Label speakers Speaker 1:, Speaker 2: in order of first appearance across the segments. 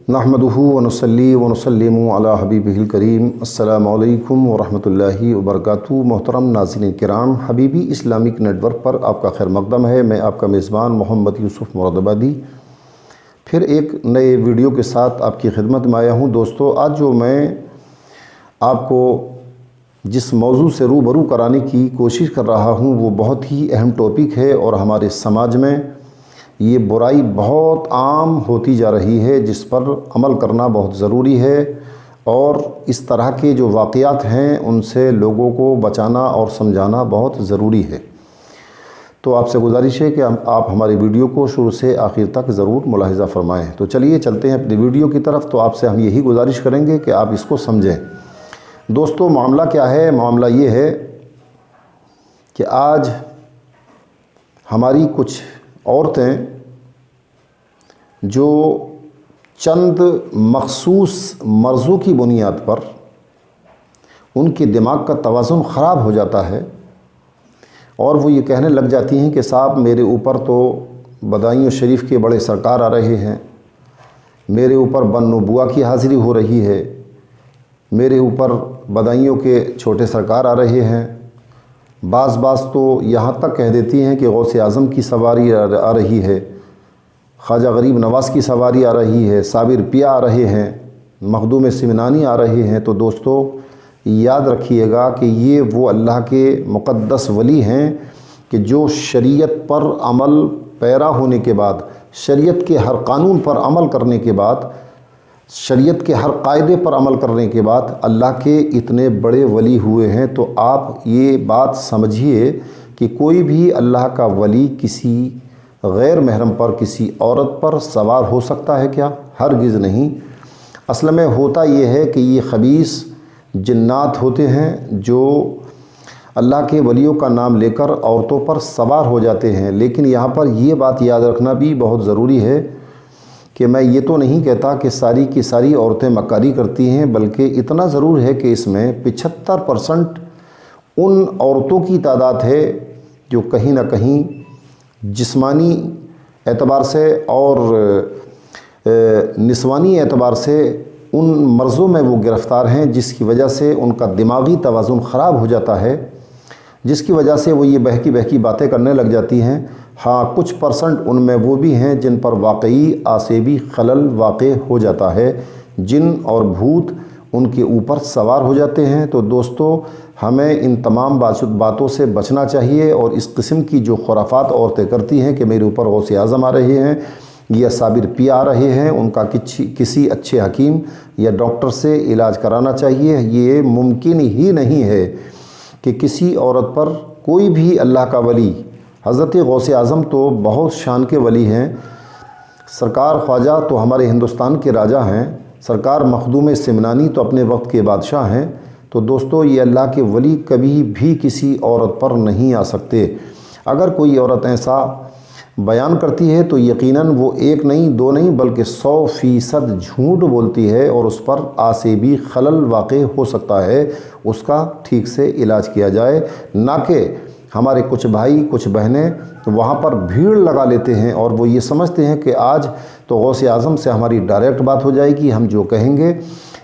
Speaker 1: नहमदुहु व नुसल्ली व नुसल्लिमु अला हबीबिहिल करीम। अस्सलामु अलैकुम व रहमतुल्लाहि व बरकातुहू। मोहतरम नाज़रीन किराम, हबीबी इस्लामिक नेटवर्क पर आपका खैर मक़दम है। मैं आपका मेज़बान मोहम्मद यूसुफ़ मुरादाबादी फिर एक नए वीडियो के साथ आपकी खिदमत में आया हूँ। दोस्तों, आज जो मैं आपको जिस मौजू से रूबरू कराने की कोशिश कर रहा हूँ वो बहुत ही अहम टॉपिक है और हमारे समाज में ये बुराई बहुत आम होती जा रही है, जिस पर अमल करना बहुत ज़रूरी है और इस तरह के जो वाक़यात हैं उनसे लोगों को बचाना और समझाना बहुत ज़रूरी है। तो आपसे गुजारिश है कि आप हमारी वीडियो को शुरू से आखिर तक ज़रूर मुलाहिज़ा फ़रमाएँ। तो चलिए चलते हैं अपनी वीडियो की तरफ। तो आपसे हम यही गुजारिश करेंगे कि आप इसको समझें। दोस्तों, मामला क्या है? मामला ये है कि आज हमारी कुछ औरतें जो चंद मखसूस मर्ज़ों की बुनियाद पर उनके दिमाग का तवाज़ुन ख़राब हो जाता है और वो ये कहने लग जाती हैं कि साहब, मेरे ऊपर तो बदायूं शरीफ के बड़े सरकार आ रहे हैं, मेरे ऊपर बन्नुबुआ की हाज़िरी हो रही है, मेरे ऊपर बदायूं के छोटे सरकार आ रहे हैं। बाज़ तो यहाँ तक कह देती हैं कि गौसे आज़म की सवारी आ रही है, ख्वाजा गरीब नवाज़ की सवारी आ रही है, साबिर पिया आ रहे हैं, मखदूम सिमनानी आ रहे हैं। तो दोस्तों, याद रखिएगा कि ये वो अल्लाह के मुक़द्दस वली हैं कि जो शरीयत पर अमल पैरा होने के बाद, शरीयत के हर कानून पर अमल करने के बाद, शरीयत के हर कायदे पर अमल करने के बाद अल्लाह के इतने बड़े वली हुए हैं। तो आप ये बात समझिए कि कोई भी अल्लाह का वली किसी गैर महरम पर, किसी औरत पर सवार हो सकता है क्या? हरगिज़ नहीं। असल में होता ये है कि ये खबीस जिन्नात होते हैं जो अल्लाह के वलियों का नाम लेकर औरतों पर सवार हो जाते हैं। लेकिन यहाँ पर ये बात याद रखना भी बहुत ज़रूरी है कि मैं ये तो नहीं कहता कि सारी की सारी औरतें मक्कारी करती हैं, बल्कि इतना ज़रूर है कि इसमें 75% उन औरतों की तादाद है जो कहीं ना कहीं जिस्मानी एतबार से और निस्वानी एतबार से उन मर्ज़ों में वो गिरफ़्तार हैं जिसकी वजह से उनका दिमागी तवाज़ुन ख़राब हो जाता है, जिसकी वजह से वो ये बहकी बहकी बातें करने लग जाती हैं। हाँ, कुछ परसेंट उनमें वो भी हैं जिन पर वाकई आसेबी खलल वाक़ हो जाता है, जिन और भूत उनके ऊपर सवार हो जाते हैं। तो दोस्तों, हमें इन तमाम बातों से बचना चाहिए और इस किस्म की जो खुराफात औरतें करती हैं कि मेरे ऊपर गौसे आज़म आ रहे हैं या साबिर पिया आ रहे हैं, उनका किसी अच्छे हकीम या डॉक्टर से इलाज कराना चाहिए। ये मुमकिन ही नहीं है कि किसी औरत पर कोई भी अल्लाह का वली, हज़रत गौसे आज़म तो बहुत शान के वली हैं, सरकार ख्वाजा तो हमारे हिंदुस्तान के राजा हैं, सरकार मखदूम सिमनानी तो अपने वक्त के बादशाह हैं। तो दोस्तों, ये अल्लाह के वली कभी भी किसी औरत पर नहीं आ सकते। अगर कोई औरत ऐसा बयान करती है तो यकीनन वो एक नहीं, दो नहीं, बल्कि 100% झूठ बोलती है और उस पर आसेबी खलल वाक़ हो सकता है। उसका ठीक से इलाज किया जाए, ना कि हमारे कुछ भाई कुछ बहनें वहाँ पर भीड़ लगा लेते हैं और वो ये समझते हैं कि आज तो गौसे आज़म से हमारी डायरेक्ट बात हो जाएगी, हम जो कहेंगे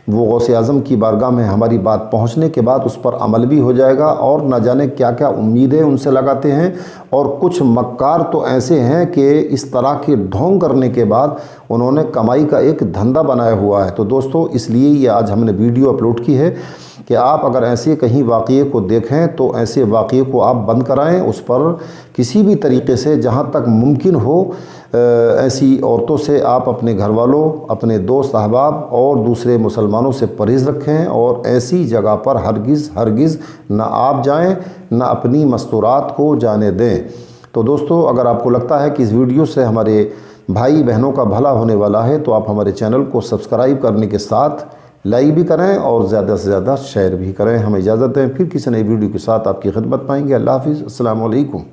Speaker 1: वो गौसे आज़म की बारगाह में हमारी बात पहुंचने के बाद उस पर अमल भी हो जाएगा, और न जाने क्या क्या उम्मीदें उनसे लगाते हैं। और कुछ मक्कार तो ऐसे हैं कि इस तरह के ढोंग करने के बाद उन्होंने कमाई का एक धंधा बनाया हुआ है। तो दोस्तों, इसलिए ये आज हमने वीडियो अपलोड की है कि आप अगर ऐसे कहीं वाक़ये को देखें तो ऐसे वाक़ये को आप बंद कराएं, उस पर किसी भी तरीके से जहां तक मुमकिन हो ऐसी औरतों से आप अपने घर वालों, अपने दोस्त अहबाब और दूसरे मुसलमानों से परहेज़ रखें और ऐसी जगह पर हरगिज़ ना आप जाएं, ना अपनी मस्तूरात को जाने दें। तो दोस्तों, अगर आपको लगता है कि इस वीडियो से हमारे भाई बहनों का भला होने वाला है तो आप हमारे चैनल को सब्सक्राइब करने के साथ लाइक भी करें और ज़्यादा से ज़्यादा शेयर भी करें। हमें इजाज़त दें, फिर किसी नई वीडियो के साथ आपकी खिदमत पाएंगे। अल्लाह हाफ़िज़, अस्सलामु अलैकुम।